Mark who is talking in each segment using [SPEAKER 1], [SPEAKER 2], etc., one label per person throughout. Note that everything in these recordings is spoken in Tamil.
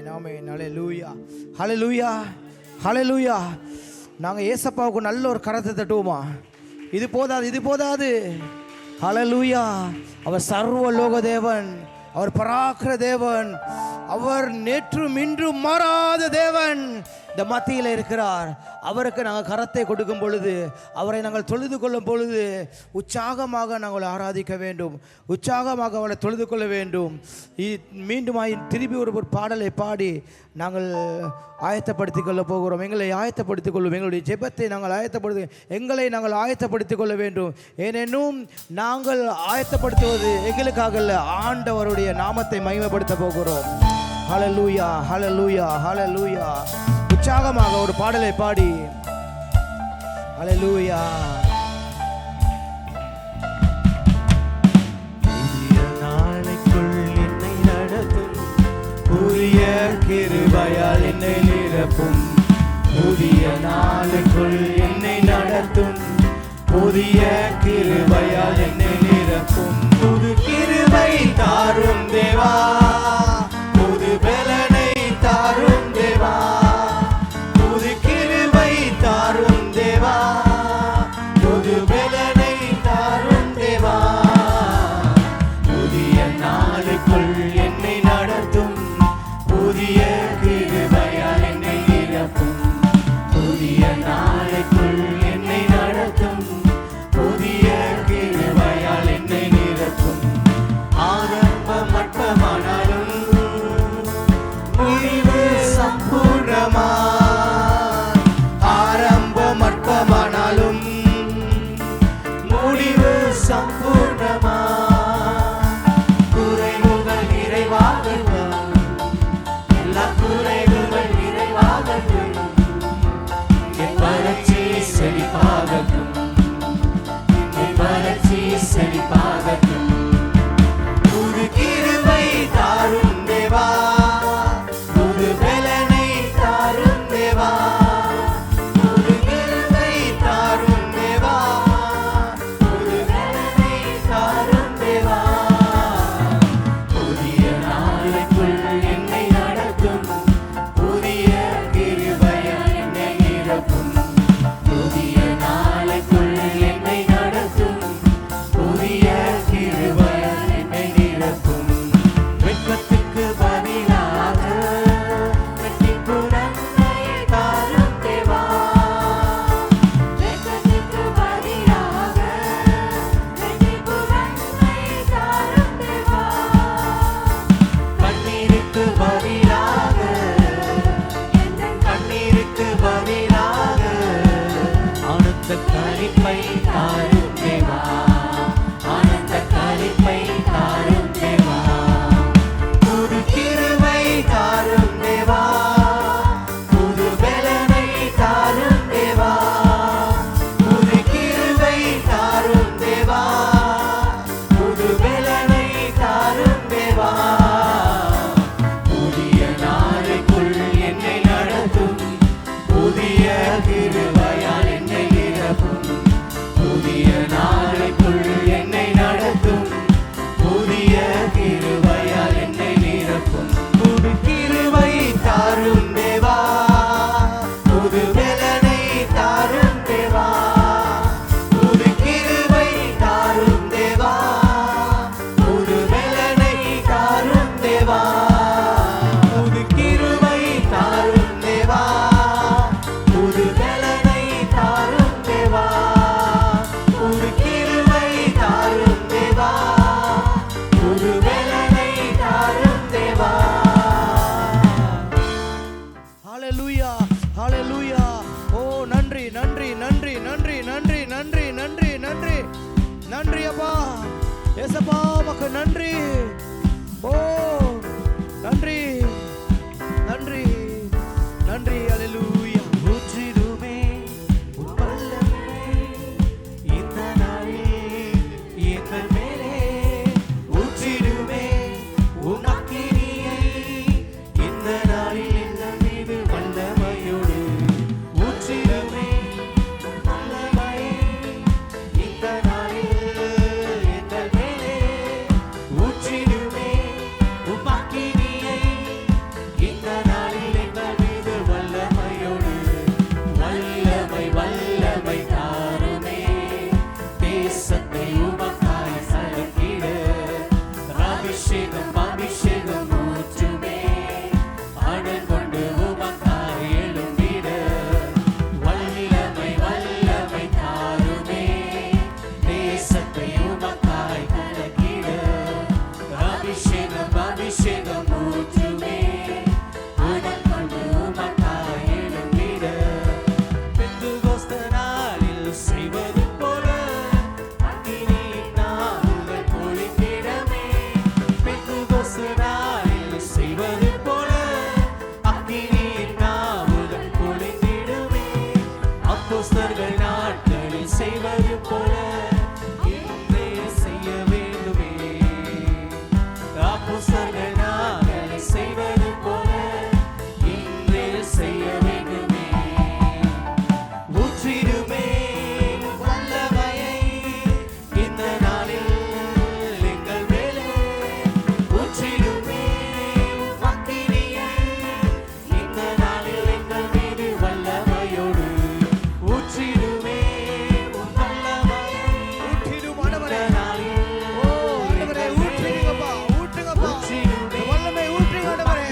[SPEAKER 1] ஆமென் ஆமென். ஹல்லேலூயா ஹல்லேலூயா ஹல்லேலூயா. நாங்கள் ஏசப்பாவுக்கு நல்ல ஒரு கரத்தை தட்டுவோமா? இது போதாது, இது போதாது. ஹல்லேலூயா. அவர் சர்வ லோக தேவன், அவர் பராக்கிர தேவன், அவர் நேற்றும் இன்றும் மாறாத தேவன் இந்த மத்தியில் இருக்கிறார். அவருக்கு நாங்கள் கரத்தை கொடுக்கும் பொழுது, அவரை நாங்கள் தொழுது கொள்ளும் பொழுது உற்சாகமாக நாங்கள் ஆராதிக்க வேண்டும், உற்சாகமாக அவரை தொழுது கொள்ள வேண்டும். மீண்டும் திருப்பி ஒரு பாடலை பாடி நாங்கள் ஆயத்தப்படுத்திக் கொள்ள போகிறோம். எங்களை ஆயத்தப்படுத்திக் கொள்வோம். எங்களுடைய ஜெபத்தை நாங்கள் எங்களை நாங்கள் ஆயத்தப்படுத்திக் கொள்ள வேண்டும். ஏனெனும் நாங்கள் ஆயத்தப்படுத்துவது எங்களுக்காக அல்ல, ஆண்டவருடைய நாமத்தை மகிமைப்படுத்த போகிறோம். ஹல்லேலூயா ஹல்லேலூயா ஹல்லேலூயா. உற்சாகமாக ஒரு பாடலை பாடி ஹல்லேலூயா.
[SPEAKER 2] புதிய நாளைக்குள் என்னை நடத்தும், புதிய கிருபையால் என்னை நிரப்பும். புதிய நாளைக்குள் என்னை நடத்தும், புதிய கிருபையால் என்னை நிரப்பும். புது கிருபை தாரும் தேவா, புது பலனை தாரும் தேவா, புது கிருபை தாரும் தேவா, புது பலனை தாரும் தேவா. புதிய நாளுக்குள் என்னை நடத்தும், புதிய கிருபையால் என்னை நிரப்பும். புதிய நாளுக்குள் என்னை நடத்தும், புதிய கிருபையால் என்னை நிரப்பும். ஆரம்பம் அற்பமானாலும் முடிவு சம்பூர்ணமா. ஆரம்பம் அற்பமானாலும் முடிவு சம்பூர்ணமா. குறைவுகள் நிறைவாகட்டும், எல்லா குறைவுகள் நிறைவாகட்டும். என் வறட்சி செழிப்பாகட்டும், என் வறட்சி செழிப்பாகட்டும். புது கிருபை தாரும் தேவா, புது பலனை தாரும் தேவா, புது கிருபை தாரும் தேவா, புது பலனை தாரும் தேவா. புதிய நாளைக்குள் என்னை நடத்தும், புதிய கிருபையால் என்னை நிரப்பும். புதிய நாளைக்குள் என்னை நடத்தும், புதிய கிருபையால் என்னை நிரப்பும். வெட்கத்துக்கு பதிலாக வெற்றிப்பு நன்மை தாரும் தேவா, வெட்கத்துக்கு பதிலாக வெற்றிப்பு நன்மை தாரும் தேவா. கண்ணீருக்கு பதிலாக, கண்ணீருக்கு பதிலாக ஆனந்த களிப்பை தாரும் தேவா, ஆனந்த களிப்பை தாரும் தேவா. புது கிருபை தாரும் தேவா, புது பலனை தாரும் தேவா, புது கிருபை தாரும் தேவா, புது பலனை தாரும் தேவா. புதிய நாளைக்குள் என்னை நடத்தும், புதிய கிருபையால் என்னை நிரப்பும். புதிய நாளைக்குள் என்னை நடத்தும், புதிய கிருபையால் என்னை நிரப்பும். புது கிருபை தாரும் தேவா, புது பலனை தாரும் தேவா, புது கிருபை தாரும் தேவா, புது பலனை தாரும் தேவா. புது கிருபை தாரும் தேவா, புது பலனை தாரும் தேவா, புது கிருபை தாரும் தேவா, புது பலனை தாரும் தேவா.
[SPEAKER 1] ஹல்லேலூயா ஹல்லேலூயா. ஓ நன்றி நன்றி நன்றி நன்றி நன்றி நன்றி நன்றி நன்றி நன்றி அப்பா ஏசப்பா, உமக்கு நன்றி. ஓ நன்றி நன்றி நன்றி. ஹல்லேலூயா.
[SPEAKER 2] ஊற்றிடுமே உன் வல்லமை இந்த நாளில் எங்கள் மேலே. ஊற்றிடுமே உன் அக்கினியை இந்த நாளில் எங்கள் மீது வல்லமையோடு. ஊற்றிடுமே உன் வல்லமையை இந்த நாளில் எங்கள் மேலே. ஊற்றி அபிஷேகம் அபிஷேகம் ஊற்றுமே அனல் கொண்டு உமக்காய் எழும்பிட வல்லமை வல்லமை தாருமே தேசத்தை உமக்காய் கலக்கிட அபிஷேகம் அபிஷேகம் ஊற்றுமே அனல் கொண்டு உமக்காய் எழும்பிட பெந்தெகோஸ்தே நாளில் செய்வது போல அக்கினியின் நாவுகள் பொழிந்திடமே பெந்தெகோஸ்தே நாளில் செய்வது போல அக்கினியின் நாவுகள் பொழிந்திடுமே அப்போஸ்தலர்கள் நாட்களில் செய்வது போல இன்றே செய்ய வேண்டுமே அப்போஸ்தலர்கள் நாட்களில் செய்வது போல இன்றே செய்ய வேண்டுமே ஊற்றிடுமே வல்லமையை இந்த நாளில் எங்கள் மேலே ஊற்றிடுமே அக்கினியை இந்த நாளில் எங்கள் மீது வல்லமையோடு ஊற்றிடுமே வல்லமையை
[SPEAKER 1] ஊற்றிடும்
[SPEAKER 2] இந்த
[SPEAKER 1] ஆண்டவரே.
[SPEAKER 2] நாளில்
[SPEAKER 1] ஓ ஆண்டவரே, ஊற்றுங்கப்பா, ஊற்றுங்கப்பா.
[SPEAKER 2] ஊற்றிடுமே
[SPEAKER 1] உம்முடைய வல்லமை ஊற்றுங்க ஆண்டவரே.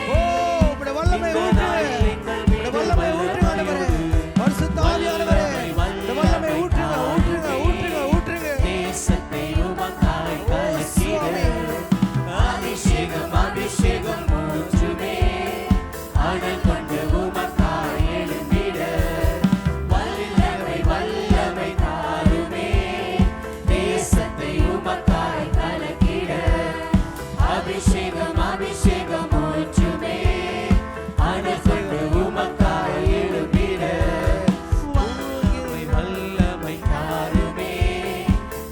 [SPEAKER 1] ஓ உம்முடைய வல்லமை ஊற்றுங்க. உம்முடைய வல்லமை ஊற்றுங்க ஆண்டவரே. பரிசுத்த ஆவியானவரே, உம்முடைய வல்லமை ஊற்றுங்க, ஊற்றுங்க, ஊற்றுங்க, ஊற்றுங்க.
[SPEAKER 2] தேசத்தை உமக்காய் கலக்கிட அபிஷேகம் அபிஷேகம் ஊற்றுமே அனல் கொண்டு உமக்காய் எழும்பிட வல்லமை வல்லமை தாருமே தேசத்தை உமக்காய் கலக்கிட அபிஷேகம் அபிஷேகம் ஊற்றுமே அனல் கொண்டு உமக்காய் எழும்பிட வல்லமை வல்லமை தாருமே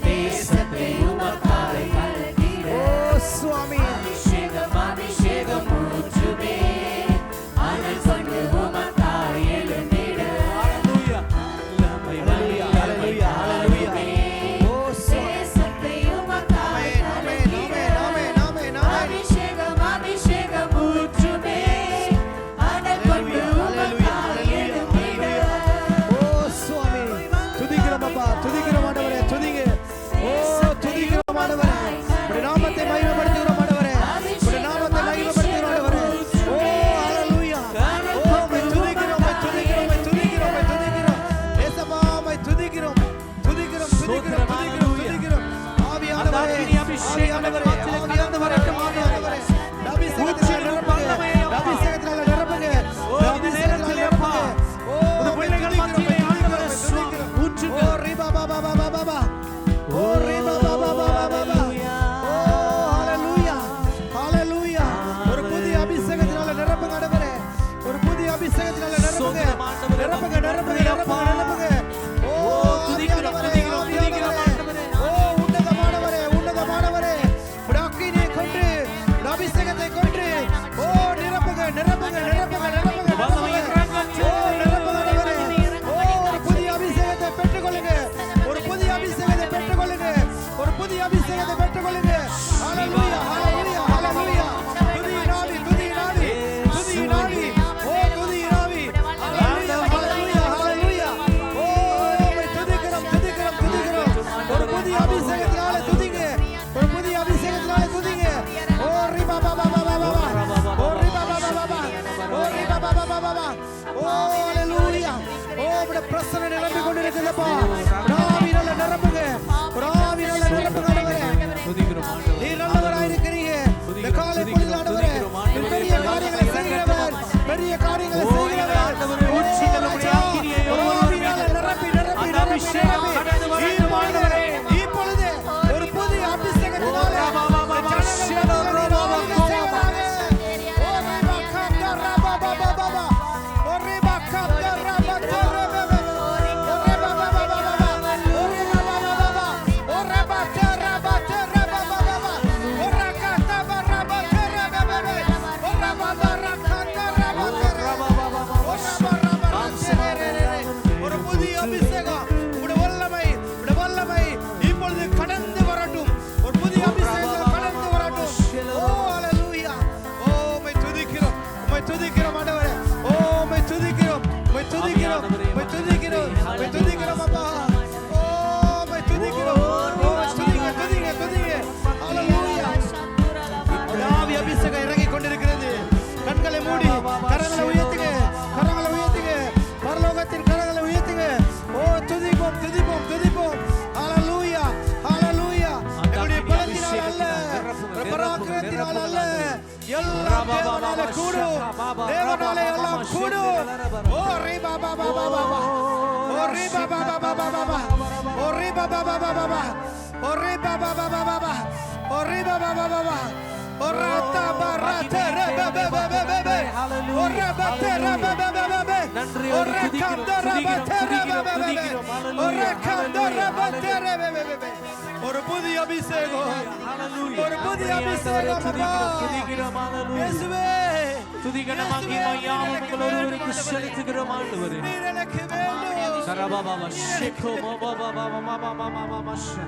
[SPEAKER 2] தேசத்தை உமக்காய் கலக்கிட
[SPEAKER 1] ஓ சுவாமி,
[SPEAKER 2] அபிஷேகம் அபிஷேகம் ஊற்றுமே அனல் கொண்டு உமக்காய் எழும்பிட வல்லமை வல்லமை தாருமே
[SPEAKER 1] ஓ சுவாமி.
[SPEAKER 2] தேசத்தை உமக்காய்
[SPEAKER 1] ஆமென், ஆமென், ஆமென், ஆமென், ஆமென்.
[SPEAKER 2] அபிஷேகம் அபிஷேகம் ஊற்றுமே அனல் கொண்டு உமக்காய் எழும்பிட
[SPEAKER 1] ஓ சுவாமி, துதிக்கிறோம் அப்பா, துதிக்கிறோம் ஆண்டவரே, துதிங்க. ஓ துதிக்கிறோம் ஆண்டவரே. உம்முடைய நாமத்தை மகிமைப்படுத்துகிறோம் ஆண்டவரே. உம்முடைய நாமத்தை மகிமைப்படுத்துகிறோம் ஆண்டவரே. ஓ ஹalleluya. ஓ உம்மை துதிக்கிறோம், உம்மை துதிக்கிறோம், உம்மை துதிக்கிறோம், உம்மை துதிக்கிறோம். இயேசுவா, உம்மை துதிக்கிறோம், துதிக்கிறோம், துதிக்கிறோம், துதிக்கிறோம், துதிக்கிறோம். ஆவியானவரே, ஆவியானவரே, ஆவியானவரே, ஆவியானவரே. அபிஷேகத்தினால நிரப்புங்க, அபிஷேகத்தினால நிரப்புங்க, அபிஷேகத்தினால நிரப்புங்க. ஓ உம்மை துதிக்கிறோம், உம்மை துதிக்கிறோம்.
[SPEAKER 2] ஊற்றுங்க.
[SPEAKER 1] ஓ ரிபா பா பா பா பா பா பா. ஓ ரிபா பா பா பா பா பா பா. ஓ ஹalleluya, ஹalleluya. ஒரு புதிய அபிஷேகத்தினால நிரப்புங்க ஆண்டவரே. ஒரு புதிய அபிஷேகத்தினால நிரப்புங்க. நிரப்புங்க, நிரப்புங்க, நிரப்புங்க, நிரப்புங்க. ஓ
[SPEAKER 2] துதிக்கிறோம், துதிக்கிறோம், துதிக்கிறோம் ஆண்டவரே.
[SPEAKER 1] ஓ உன்னதமானவரே, உன்னதமானவரே. உம்முடைய அக்கினியை கொண்டு, உம்முடைய அபிஷேகத்தை கொண்டு, ஓ நிரப்புங்க, நிரப்புங்க, நிரப்புங்க, நிரப்புங்க,
[SPEAKER 2] வல்லமை
[SPEAKER 1] நிரப்புங்க. ஓ நிரப்புங்க ஆண்டவரே. ஓ ஒரு புதிய அபிஷேகத்தை பெற்றுக்கொள்ளுங்க. ஒரு புதிய அபிஷேகத்தை பெற்றுக்கொள்ளுங்க. ஒரு புதிய அபிஷேகத்தை பெற்றுக்கொள்ளுங்க. ஹalleluya, ஹalleluya, ஹalleluya. துதியின் ஆவி, துதியின் ஆவி, துதியின் ஆவி. ஓ துதியின் ஆவி. ஹalleluya, ஹalleluya, ஹalleluya. ஓ உம்மை துதிக்கிறோம், துதிக்கிறோம், துதிக்கிறோம். ஒரு புதிய அபிஷேகத்தினால துதிங்க. ஒரு புதிய அபிஷேகத்தினால துதிங்க. ஓ ரிபா பா பா பா பா பா. ஓ ரிபா பா பா பா பா. ஓ ரிபா பா பா பா பா பா. ஓ ஹalleluya. ஓ உம்முடைய பிரசன்னம் நிரம்பிக் கொண்டிருக்கிறதப்பா. ஆவியால நிரப்புங்க. ஆவியால நிரப்புங்க ஆண்டவரே.
[SPEAKER 2] துதிக்கிறோம் ஆண்டவரே.
[SPEAKER 1] நீர் நல்லவராயிருக்கிறீங்க. இந்த காலை பொழுதில் ஆண்டவரே, நீர் பெரிய காரியங்களை செய்கிறவர், பெரிய காரியங்களை செய்கிறவர்.
[SPEAKER 2] ஆண்டவரே, ஊற்றி நம்முடைய அக்கினியை
[SPEAKER 1] ஆவியால நிரப்பி, நிரப்பி,
[SPEAKER 2] அந்த
[SPEAKER 1] நிரப்பி,
[SPEAKER 2] அபிஷேகம்
[SPEAKER 1] நிரப்பி.
[SPEAKER 2] கடந்து வரட்டும் ஆண்டவரே.
[SPEAKER 1] இப்பொழுது ஒரு புதிய அபிஷேகத்தினால
[SPEAKER 2] ஓ ரபா பா பா பா, ஷேடோ ரபா பா பா பா.
[SPEAKER 1] ஓ ரபா கப்தா ரபா பா பா பா பா. ஓ ரபா கப்தா ரபா தா ரபா பா. ஓ ரபா பா பா பா பா. ஓ ரபா பா பா பா. சரீரத்தினால் அல்ல, எல்லாம் தேவனால கூடும். தேவனால எல்லாம் கூடும். ஓ ரீ பாபா பாபா பாபா, ஓ ரீ பாபா பாபா பாபா, ஓ ரீ பாபா பாபா பாபா, ஓ ரீ பாபா பாபா பாபா, ஓ ரீ பாபா பாபா பாபா, ஓ ரத்தா பரத்தே ரபபபபபப, ஓ ரபத்தே ரபபபபப, ஓ ரக்கந்தர ரபத்தே ரபபபப, ஓ ரக்கந்தர ரபத்தே ரபபபப. ஒரு புதிய அபிஷேகம், ஒரு புதிய அபிஷேகம் அப்பா. இயேசுவே,
[SPEAKER 2] துதிகன மகிமை யாவும் உங்கள் ஒருவருக்கு செலுத்துகிறோம் ஆண்டவரே.
[SPEAKER 1] நீர் எனக்கு வேண்டும்.
[SPEAKER 2] சரபாபா ஷேகோ பாபா பாபா மாமா மாமா மாமா ஷா.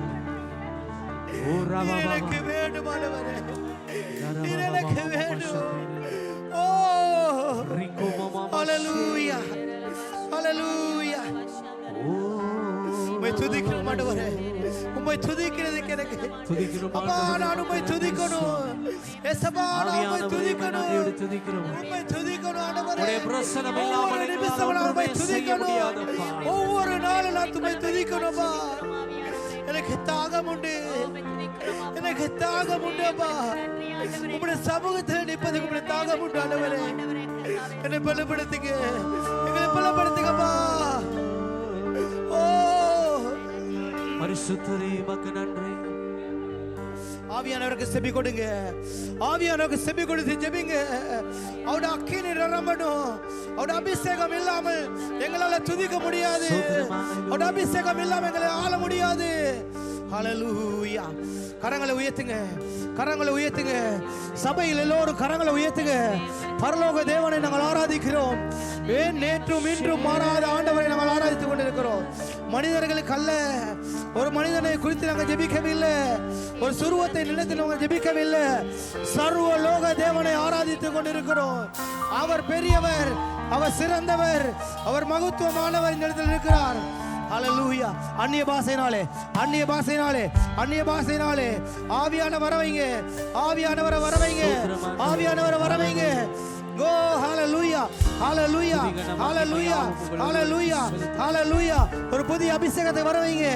[SPEAKER 2] ஓ ராபா
[SPEAKER 1] நீர்
[SPEAKER 2] பாபா
[SPEAKER 1] எனக்கு வேண்டும் ஆண்டவரே. நீர் எனக்கு வேண்டும். ஓ
[SPEAKER 2] ரிகோ மாமா
[SPEAKER 1] ஹalleluya, ஹalleluya. உம்மை துதிக்கிறோம் ஆண்டவரே. உம்மை துதிக்கிறதுக்கு எனக்கு
[SPEAKER 2] துதிக்கிறோம்
[SPEAKER 1] அப்பா, நான் உம்மை துதிக்கணும். இயேசுவா, நான் உம்மை துதிக்கணும். உம்மை துதிக்கணும் ஆண்டவரே.
[SPEAKER 2] உம்முடைய பிரசன்னம் இல்லாமல்
[SPEAKER 1] ஒவ்வொரு நிமிஷமும் நான் உம்மை துதிக்கணும். ஒவ்வொரு நாளும் நான் உம்மை துதிக்கணும்பா. எனக்கு தாகம் உண்டு, எனக்கு தாகம் உண்டு அப்பா. உம்முடைய சமூகத்தில் நிற்பதுக்கு உம்முடைய தாகம் உண்டு ஆண்டவரே. என்னை பலப்படுத்துங்க, எங்களை பலப்படுத்துங்கப்பா. ஓ
[SPEAKER 2] பரிசுத்தரே உமக்கு நன்றி.
[SPEAKER 1] ஆவியானவருக்கு செவி கொடுங்க, ஆவியானவருக்கு செவி கொடுத்து ஜெபிங்க. அவருடைய அக்கினி நிரம்பணும். அவருடைய அபிஷேகம் இல்லாமல் எங்களால துதிக்க முடியாது. அவருடைய அபிஷேகம் இல்லாமல் எங்களை ஆள முடியாது. ஹalleluya. கரங்களை உயர்த்துங்க, கரங்களை உயர்த்துங்க. சபையில் எல்லோரும் கரங்களை உயர்த்துங்க. பரலோக தேவனை நாங்கள் ஆராதிக்கிறோம். ஏன் நேற்றும் இன்றும் மாறாத ஆண்டவரை நாங்கள் ஆராதித்துக் கொண்டிருக்கிறோம். மனிதர்களுக்கு அல்ல, ஒரு மனிதனை குறித்து நாங்கள் ஜெபிக்கவில்லை, ஒரு சுருவத்தை நினைத்து நாங்கள் ஜெபிக்கவில்லை. சர்வ லோக தேவனை ஆராதித்துக் கொண்டிருக்கிறோம். அவர் பெரியவர், அவர் சிறந்தவர், அவர் மகத்துவமானவர் இந்த இடத்தில் இருக்கிறார். ஹalleluya. அந்நிய பாஷையினாலே, அந்நிய பாஷையினாலே, அந்நிய பாஷையினாலே ஆவியானவரை வரவைங்க, ஆவியானவரை வரவைங்க, ஆவியானவரை வரவைங்க. ஓ ஹalleluya, ஹalleluya, ஹalleluya, ஹalleluya, ஹalleluya. ஒரு புதிய அபிஷேகத்தை வரவைங்க.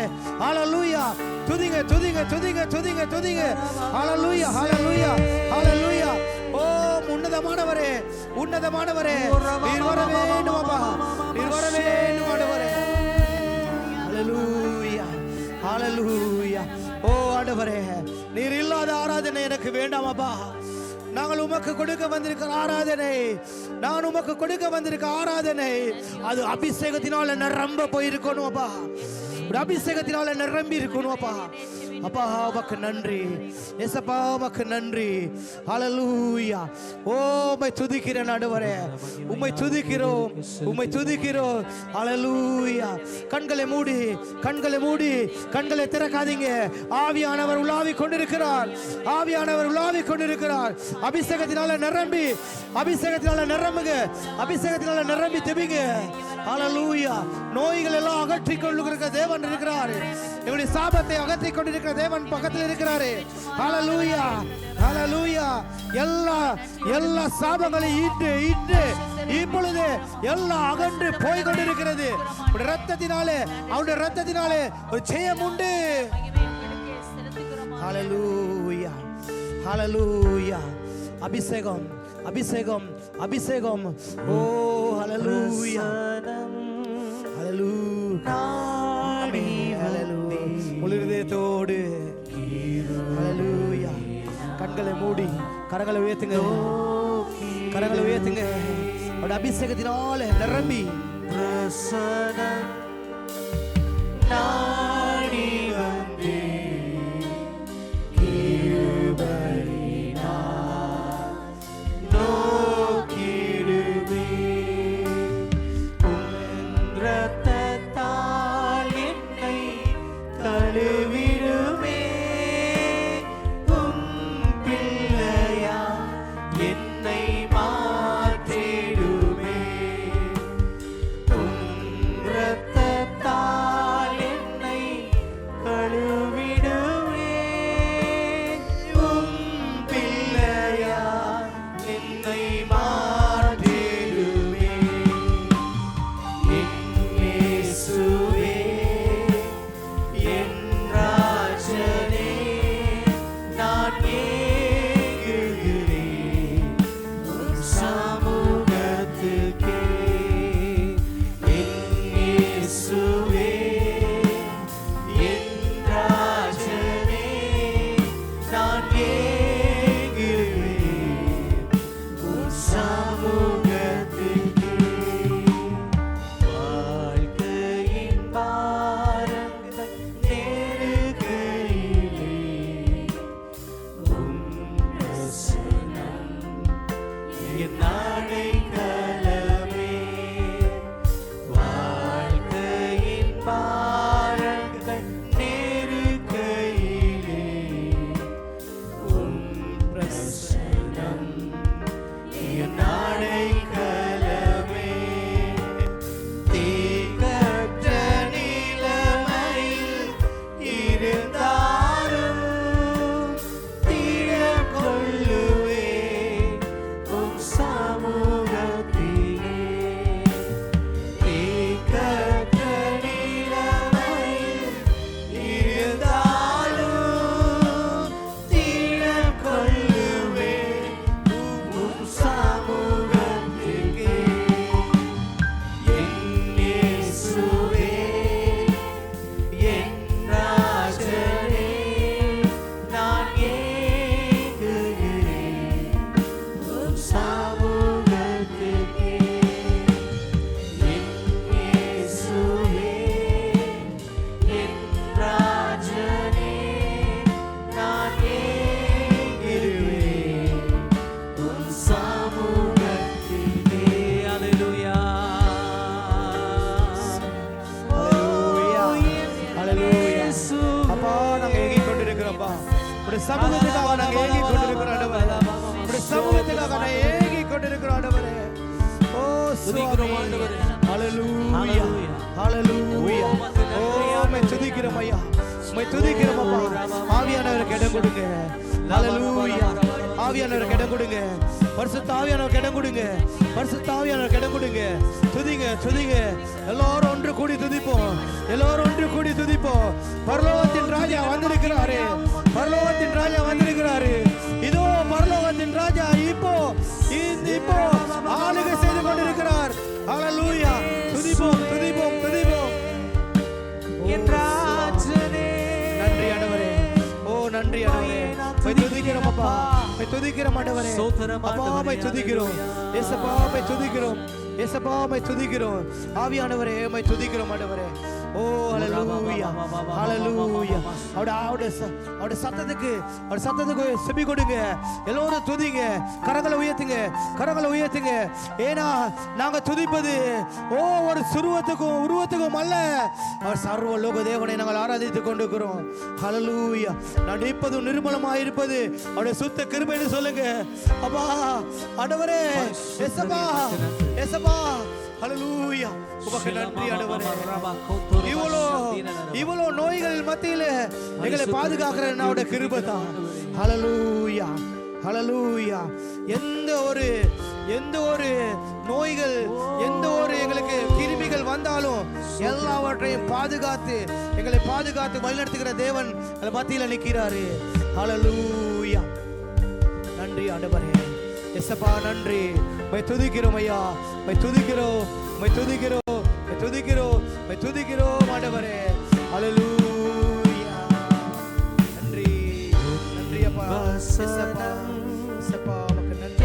[SPEAKER 1] ஹalleluya. துதிங்க, துதிங்க, துதிங்க, துதிங்க, துதிங்க. ஹalleluya, ஹalleluya, ஹalleluya. ஓ உன்னதமானவரே, உன்னதமானவரே, நீர் வர வேண்டும் அப்பா, நீர் வர வேண்டும் ஆண்டவரே. ஹalleluya, ஹalleluya. ஓ ஆண்டவரே, நீர் இல்லாத ஆராதனை எனக்கு வேண்டாம் அப்பா. நாங்கள் உமக்கு கொடுக்க வந்திருக்கிற ஆராதனை, நான் உமக்கு கொடுக்க வந்திருக்க ஆராதனை அது அபிஷேகத்தினால நிரம்ப போயிருக்கணும் அப்பா. அபிஷேகத்தினால நிரம்பி இருக்கணும் அப்பா. அப்பா உமக்கு நன்றி, ஏசப்பா உமக்கு நன்றி. ஹalleluya. ஓ உம்மை துதிக்கிறேன் ஆண்டவரே, உம்மை துதிக்கிறோம், உம்மை துதிக்கிறோம். ஹalleluya. கண்களை மூடி, கண்களை மூடி, கண்களை திறக்காதீங்க. ஆவியானவர் உலாவிக் கொண்டிருக்கிறார், ஆவியானவர் உலாவிக் கொண்டிருக்கிறார். அபிஷேகத்தினால நிரம்பி, அபிஷேகத்தினால நிரம்புங்க, அபிஷேகத்தினால நிரம்பி தெபிங்க. ஹalleluya. நோய்கள் எல்லாம் அகற்றிக் கொண்டிருக்கிற தேவன் இருக்கிறார். எங்களுடைய சாபத்தை அகற்றிக் கொண்டிருக்கிற தேவன் பக்கத்தில் இருக்கிறாரு. ஹalleluya, ஹalleluya. எல்லா சாபங்களையும் ஈட்டு ஈட்டு இப்பொழுது எல்லாம் அகன்று போய் கொண்டிருக்கிறது. அவருடைய ரத்தத்தினாலே, அவருடைய ரத்தத்தினாலே ஒரு ஜெயம் உண்டு. ஹalleluya, ஹalleluya. அபிஷேகம், அபிஷேகம், அபிஷேகம். ஓ ஹalleluya, ஹalleluya, ஹalleluya. முழு இதயத்தோடு ஹalleluya. கண்களை மூடி கரங்களை உயர்த்துங்க, கரங்களை உயர்த்துங்க. அவருடைய அபிஷேகத்தினால நிரம்பி பிரசன்னம் நாடி வந்தே
[SPEAKER 3] என்னை
[SPEAKER 1] உம்மை துதிக்கிறோம் அப்பா. ஆவியானவருக்கு இடம் கொடுங்க. ஹalleluya. ஆவியானவருக்கு இடம் கொடுங்க. பரிசுத்த ஆவியானவருக்கு இடம் கொடுங்க. பரிசுத்த ஆவியானவருக்கு இடம் கொடுங்க. துதிங்க துதிங்க. எல்லாரும் ஒன்று கூடி துதிப்போம். எல்லாரும் ஒன்று கூடி துதிப்போம். பரலோகத்தின் ராஜா வந்திருக்கிறாரு. பரலோகத்தின் ராஜா வந்திருக்கிறாரு. இதோ பரலோகத்தின் ராஜா இப்போ ஆளுகை செய்து கொண்டிருக்கிறார். ஹalleluya. துதிப்போம் துதிப்போம் துதிப்போம்.
[SPEAKER 2] என் ராஜனே.
[SPEAKER 1] நன்றி ஆண்டவரே. ஓ நன்றி ஆண்டவரே. மை துதிக்கிறோம் அப்பா. மை துதிக்கிறோம் ஆண்டவரே. அப்பா மை துதிக்கிறோம். இயேசுப்பா மை துதிக்கிறோம். இயேசுப்பா மை துதிக்கிறோம். ஆவியானவரே மை துதிக்கிறோம் ஆண்டவரே. ஓ ஹalleluya. ஹalleluya. அவருடைய சத்தத்துக்கு செவி கொடுங்க. எல்லோரும் துதிங்க. கரங்களை உயர்த்துங்க. கரங்களை உயர்த்துங்க. ஏனா நாங்க துதிப்பது ஒரு உருவத்துக்கும் அல்ல. அவர் சர்வ லோக தேவனை நாங்கள் ஆராதித்துக் கொண்டிருக்கிறோம். ஹalleluya. நடிப்பது நிர்மலமாய் இருப்பது அவருடைய சுத்த கிருபைன்னு சொல்லுங்க. அப்பா ஆண்டவரே. இயேசுப்பா இயேசுப்பா. ஹalleluya. உமக்கு நன்றி ஆண்டவரே. இவ்வளோ நோய்கள் மத்தியில எங்களை பாதுகாக்கிற என்னோட கிருபை தான். ஹalleluya. ஹalleluya. எந்த ஒரு நோய்கள் எந்த ஒரு எங்களுக்கு கிருமிகள் வந்தாலும் எல்லாவற்றையும் பாதுகாத்து எங்களை பாதுகாத்து வழிநடத்துகிற தேவன் மத்தியில நிற்கிறாரு. ஹalleluya. நன்றி ஆண்டவரே. இயேசுப்பா நன்றி. மை துதிக்கிறோம் ஐயா. மை துதிக்கிறோம். மை துதிக்கிறோம். மை துதிக்கிறோம். மை துதிக்கிறோம் ஆண்டவரே. ஹalleluya. நன்றி நன்றி அப்பா. இயேசுப்பா இயேசுப்பா உமக்கு நன்றி.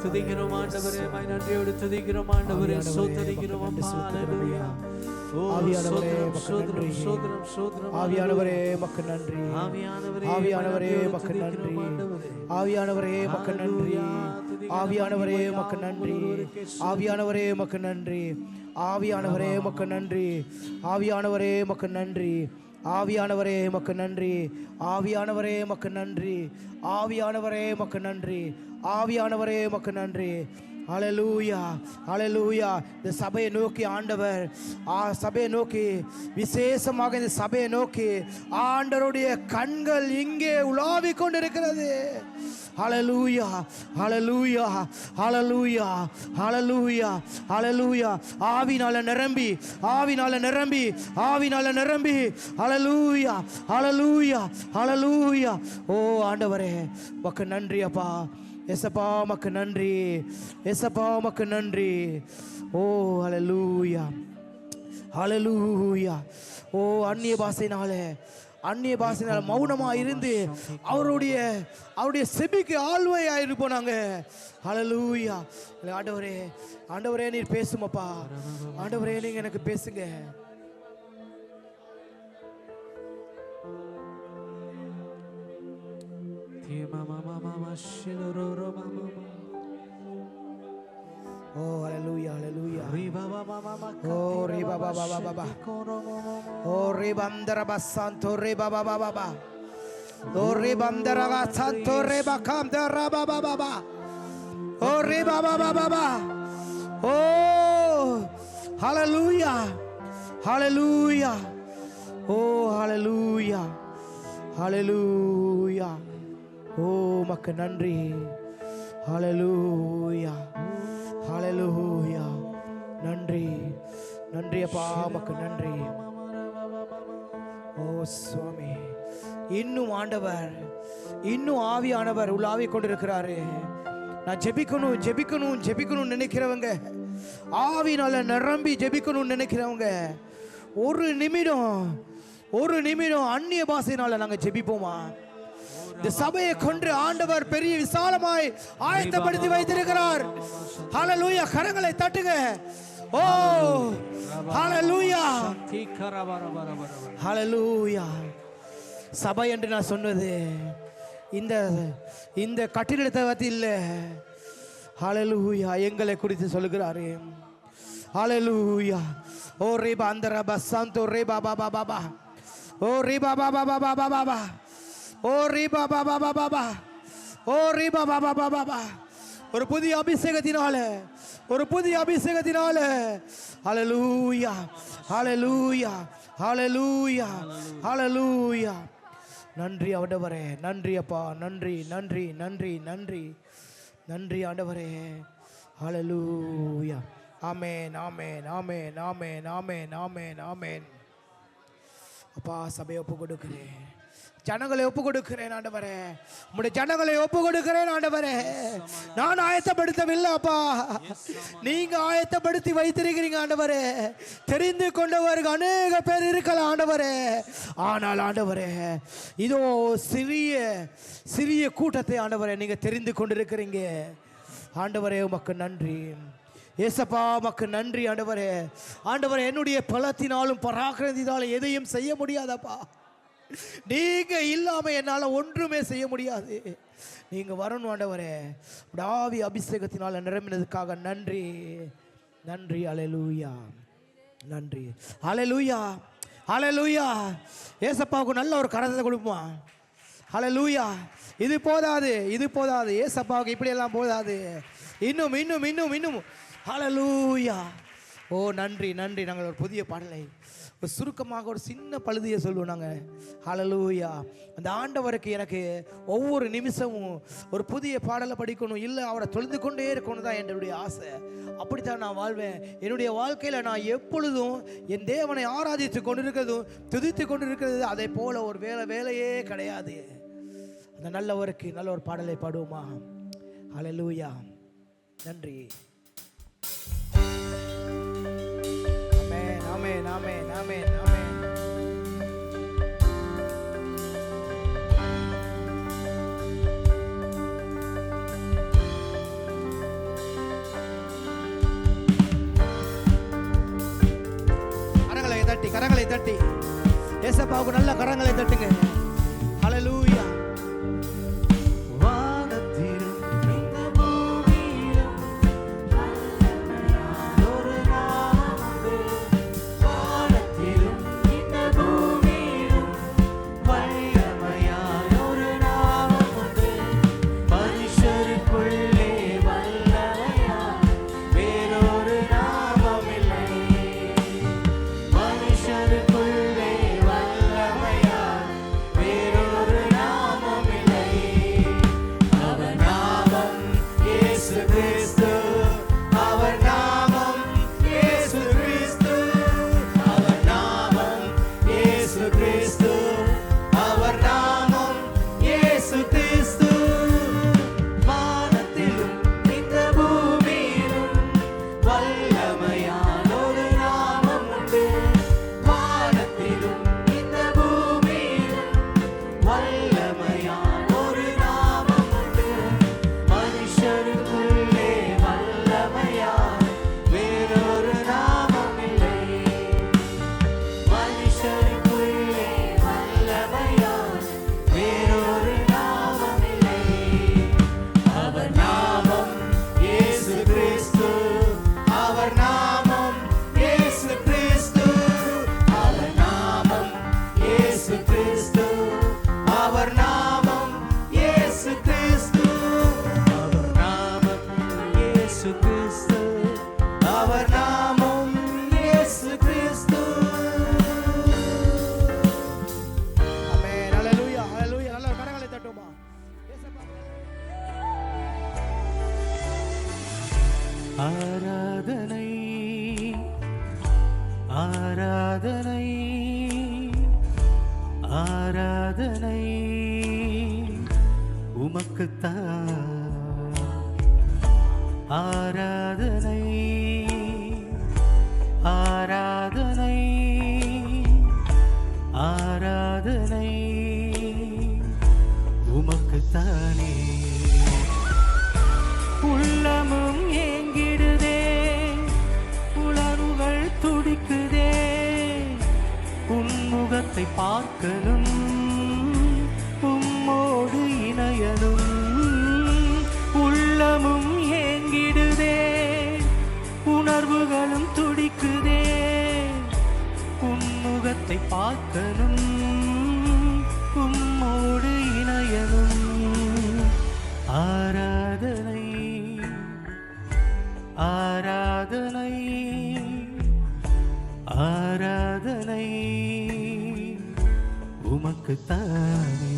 [SPEAKER 2] துதிக்கிறோம் ஆண்டவரே. மை நன்றியோடு துதிக்கிறோம் ஆண்டவரே. ஸ்தோத்திரிக்கிறோம் அப்பா. ஹalleluya. ஆவியானவரே மக்கு நன்றி. ஆவியானவரே மக்கு நன்றி. ஆவியானவரே மக்கு நன்றி. ஆவியானவரே மக்கு நன்றி. ஆவியானவரே மக்கு நன்றி. ஆவியானவரே மக்கு நன்றி. ஆவியானவரே மக்கு நன்றி. ஆவியானவரே மக்கு நன்றி. ஆவியானவரே மக்கு நன்றி. ஆவியானவரே மக்கு நன்றி. ஆவியானவரே மக்கு நன்றி. ஆவியானவரே மக்கு நன்றி. ஹalleluya. ஹalleluya. இந்த சபையை நோக்கி ஆண்டவர் சபையை நோக்கி விசேஷமாக இந்த சபையை நோக்கி ஆண்டவருடைய கண்கள் இங்கே உலாவிக் கொண்டிருக்கிறது. ஹalleluya. ஹalleluya. ஹalleluya. ஹalleluya. ஹalleluya. ஆவினால நிரம்பி ஆவினால நிரம்பி ஆவினால நிரம்பி ஹalleluya. ஹalleluya. ஹalleluya. ஓ ஆண்டவரே உமக்கு நன்றி அப்பா. ஏசப்பா உமக்கு நன்றி. ஏசப்பா உமக்கு நன்றி. ஓ ஹalleluya. ஹalleluya. ஓ அந்நிய பாஷையினால மௌனமாக இருந்து அவருடைய செபிக்கு ஆழ்வையாக இருப்போம் நாங்கள். ஹalleluya. ஆண்டவரே நீர் பேசுமப்பா. ஆண்டவரே நீங்க எனக்கு பேசுங்க.
[SPEAKER 1] Oh, hallelujah, hallelujah. Oh, riba ba ba ba ba ba. Oh, ribandara basanto riba ba ba ba ba. Oh, ribandara basanto riba kamdara ba ba ba ba. Oh, riba ba ba ba ba. Oh, hallelujah, hallelujah. Oh, hallelujah, hallelujah. Oh, மக்க நன்றி. Hallelujah, hallelujah. நன்றி, நன்றி அப்பா, மக்க நன்றி. ஓ சுவாமி, இன்னும் ஆண்டவர், இன்னும் ஆவியானவர் உலாவிக் கொண்டிருக்கிறாரு. நான் ஜெபிக்கணும் ஜெபிக்கணும் ஜெபிக்கணும் நினைக்கிறவங்க, ஆவினால நிரம்பி ஜெபிக்கணும் நினைக்கிறவங்க, ஒரு நிமிடம் அந்நிய பாஷையினால நாங்க ஜெபிப்போமா? இந்த சபையை கொண்டு ஆண்டவர் பெரிய விசாலமாய் ஆயத்தப்படுத்தி வைத்திருக்கிறார். ஹalleluya, கரங்களை தட்டுங்க. ஓ ஹalleluya, ஹalleluya. சபை என்று நான் சொன்னது இந்த கட்டிடத்தை பத்தி இல்ல. ஹalleluya, எங்களை குறித்து சொல்லுகிறாரு. ஹalleluya. ஓ ரிபா அந்தர பசாந்தோ ரிபா பாபா பாபா. ஓ ரிபா பாபா பாபா பாபா. ஓ ரிபா பாபா பாபா. ஓ ரிபா பாபா பாபா. ஒரு புதிய அபிஷேகத்தினால, ஒரு புதிய அபிஷேகத்தினால. ஹalleluya, ஹalleluya, ஹalleluya, ஹalleluya. நன்றி ஆண்டவரே, நன்றி அப்பா, நன்றி நன்றி நன்றி நன்றி நன்றி ஆண்டவரே. ஹalleluya. ஆமென், ஆமென், ஆமென், ஆமென், ஆமென், ஆமென், ஆமென். அப்பா, சபையை ஒப்பு கொடுக்கிறேன், ஜனங்களை ஒப்பு கொடுக்கிறேன் ஆண்டவரே. உம்முடைய ஜனங்களை ஒப்பு கொடுக்கிறேன் ஆண்டவரே. நான் ஆயத்தப்படுத்தவில்லை அப்பா, நீங்க ஆயத்தப்படுத்தி வைத்திருக்கிறீங்க ஆண்டவரே. தெரிந்து கொண்டவர்கள் அநேக பேர் இருக்கலாம் ஆண்டவரே. ஆனால் ஆண்டவரே, இதோ சிறிய கூட்டத்தை ஆண்டவரே நீங்க தெரிந்து கொண்டிருக்கிறீங்க ஆண்டவரே. உமக்கு நன்றி ஏசப்பா, உமக்கு நன்றி ஆண்டவரே. ஆண்டவரே, என்னுடைய பலத்தினாலும் பராக்கிரமத்தினாலும் எதையும் செய்ய முடியாதப்பா. நீங்க இல்லாம என்னால ஒன்றுமே செய்ய முடியாது. நீங்க வரணும் ஆண்டவரே. ஆவி அபிஷேகத்தினால நிரம்பினதுக்காக நன்றி, நன்றி. ஹல்லேலூயா, நன்றி. ஹல்லேலூயா, ஹல்லேலூயா. ஏசப்பாவுக்கு நல்ல ஒரு கரத்தை கொடுப்போமா? ஹல்லேலூயா. இது போதாது, இது போதாது. ஏசப்பாவுக்கு இப்படி எல்லாம் போதாது. இன்னும் இன்னும் இன்னும் இன்னும். ஹல்லேலூயா. ஓ நன்றி, நன்றி. நாங்கள் ஒரு புதிய பாடலை சுருக்கமாக ஒரு சின்ன பழுதியை சொல்லுவோம் நாங்கள். ஹல்லேலூயா. அந்த ஆண்டவருக்கு எனக்கு ஒவ்வொரு நிமிஷமும் ஒரு புதிய பாடலை படிக்கணும், இல்லை அவரை தொழுது கொண்டே இருக்கணும் தான் என்னுடைய ஆசை. அப்படித்தான் நான் வாழ்வேன். என்னுடைய வாழ்க்கையில் நான் எப்பொழுதும் என் தேவனை ஆராதித்து கொண்டிருக்கிறதும் துதித்து கொண்டிருக்கிறது, அதை போல ஒரு வேலையே கிடையாது. அந்த நல்லவருக்கு நல்ல ஒரு பாடலை பாடுவோமா? ஹல்லேலூயா. நன்றி. ஆமென், ஆமென், ஆமென், ஆமென். கரங்களை தட்டி ஏசப்பாவுக்கு நல்ல கரங்களை தட்டுங்க. ஹல்லேலூயா.
[SPEAKER 2] ஆராதனை ஆராதனை உமக்குத்தான், ஆராதனை ஆராதனை ஆராதனை உமக்குத்தானே. உள்ளமும் ஏங்கிடுதே, உணர்வுகள் துடிக்குதே, உன்முகத்தை பார்க்கணும், உம்மோடு இணையனும். உள்ளமும் ஏங்கிடுதே, உணர்வுகளும் துடிக்குதே, உன்முகத்தை பார்க்கணும், உம்மோடு இணையனும். ஆராதனை ஆராதனை ஆராதனை உமக்குத்தானே.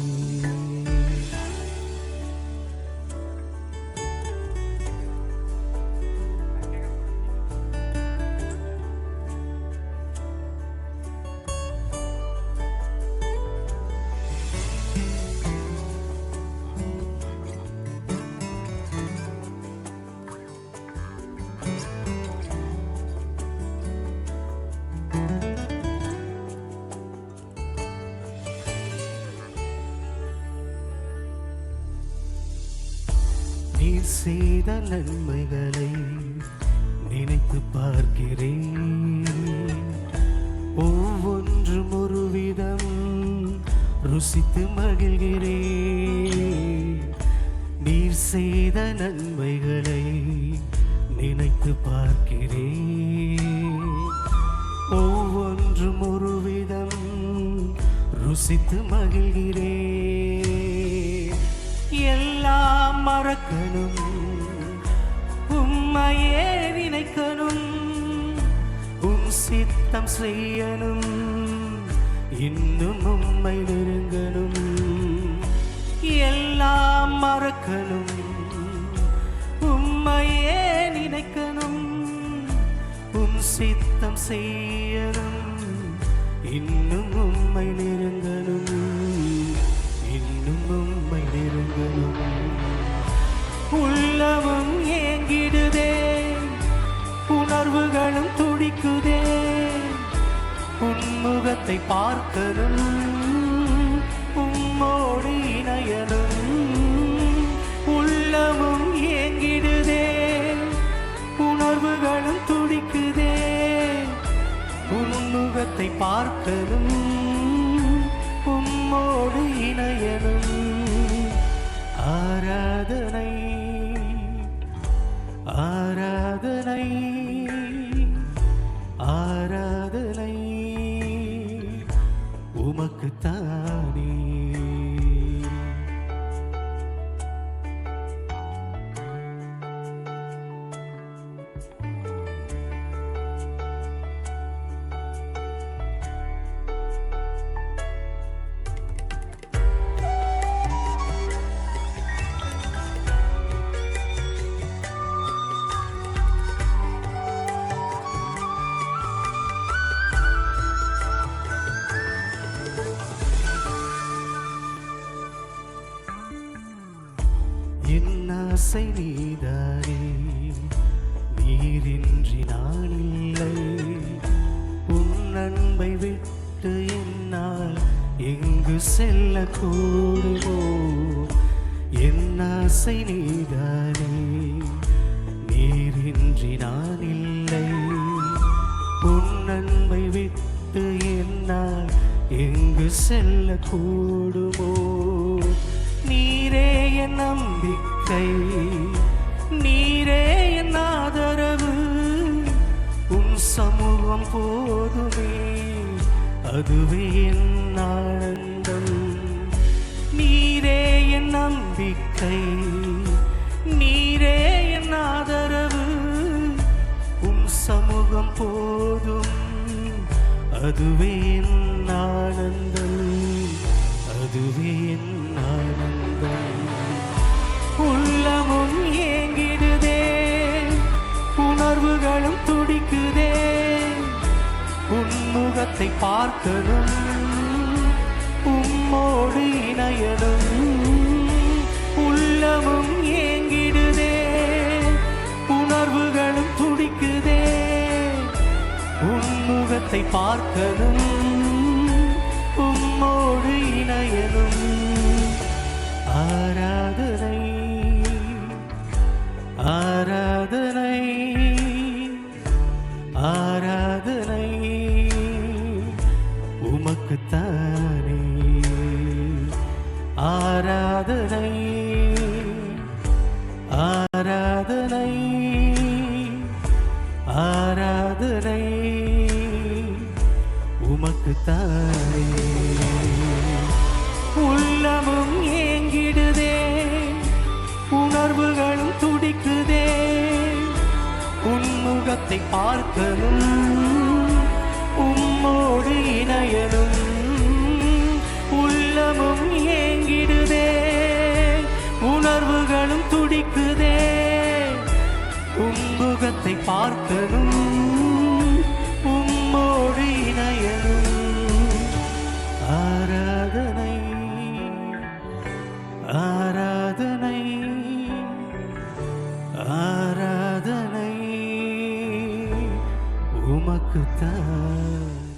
[SPEAKER 2] நீர் செய்த நன்மைகளை நினைத்து பார்க்கிறேன், ஒவ்வொன்றும் ஒரு விதம் ருசித்து மகிழ்கிறேன். நீர் செய்த நன்மைகளை நினைத்து பார்க்கிறேன், ஒவ்வொன்றும் ஒரு விதம் ருசித்து மகிழ்கிறேன். எல்லாம் மறக்கணும், உம்மையே நினைக்கணும், உம் சித்தம் செய்யணும், இன்னும் உம்மை நெருங்கணும். எல்லாம் மறக்கணும், உம்மையே நினைக்கணும், உம் சித்தம் செய்யணும், இன்னும் உம்மை நெருங்கணும், இன்னும் உம்மை நெருங்கணும். உள்ளமும் ஏங்கிடுதே, உணர்வுகளும் துடிக்குதே, உன்முகத்தை பார்க்கணும், உம்மோடு இணையணும். உள்ளமும் ஏங்கிடுதே, உணர்வுகளும் துடிக்குதே, உன்முகத்தை பார்க்கணும், உம்மோடு இணையணும். ஆராதனை ஆராதனை ஆராதனை உமக்குத்தானே. என் ஆசை நீதானே, நீரின்றி நான் இல்லை, உன் அன்பை விட்டு என்னால் எங்கு செல்லக்கூடுமோ. என் ஆசை நீதானே, நீரின்றி நான் இல்லை, உன் அன்பை விட்டு என்னால் எங்கு செல்லக்கூடுமோ. நீரே என் நம்பிக்கை, நீரே என் ஆதரவு, உன் சமூகம் போதுமே, அதுவே என் ஆனந்தம். நீரே என் நம்பிக்கை, நீரே என் ஆதரவு, உன் சமூகம் போதும், அதுவே என் ஆனந்தம், அதுவே என் ஆனந்தம். உள்ளமும் ஏங்கிடுதே, உணர்வுகளும் துடிக்குதே, உம்முகத்தை பார்க்கணும், உம்மோடு இணையணும். உள்ளமும் ஏங்கிடுதே, உணர்வுகளும் துடிக்குதே. உம்முகத்தை பார்க்கணும், உம்மோடு இணையணும். ஆராதனை ஆராதனை ஆராதனை உமக்குத்தானே. ஆராதனை ஆராதனை ஆராதனை உமக்குத்தானே. உள்ளமும் ஏங்கிடுதே, உணர்வுகளும் துடிக்குதே. உன்முகத்தை பார்க்கணும், உம்மோடு இணையணும். உள்ளமும் ஏங்கிடுதே, உணர்வுகளும் துடிக்குதே. உன்முகத்தை பார்க்கணும், உம்மோடு இணையணும். ஆராதனை ஆராதனை ஆராதனை உமக்குத்தான்.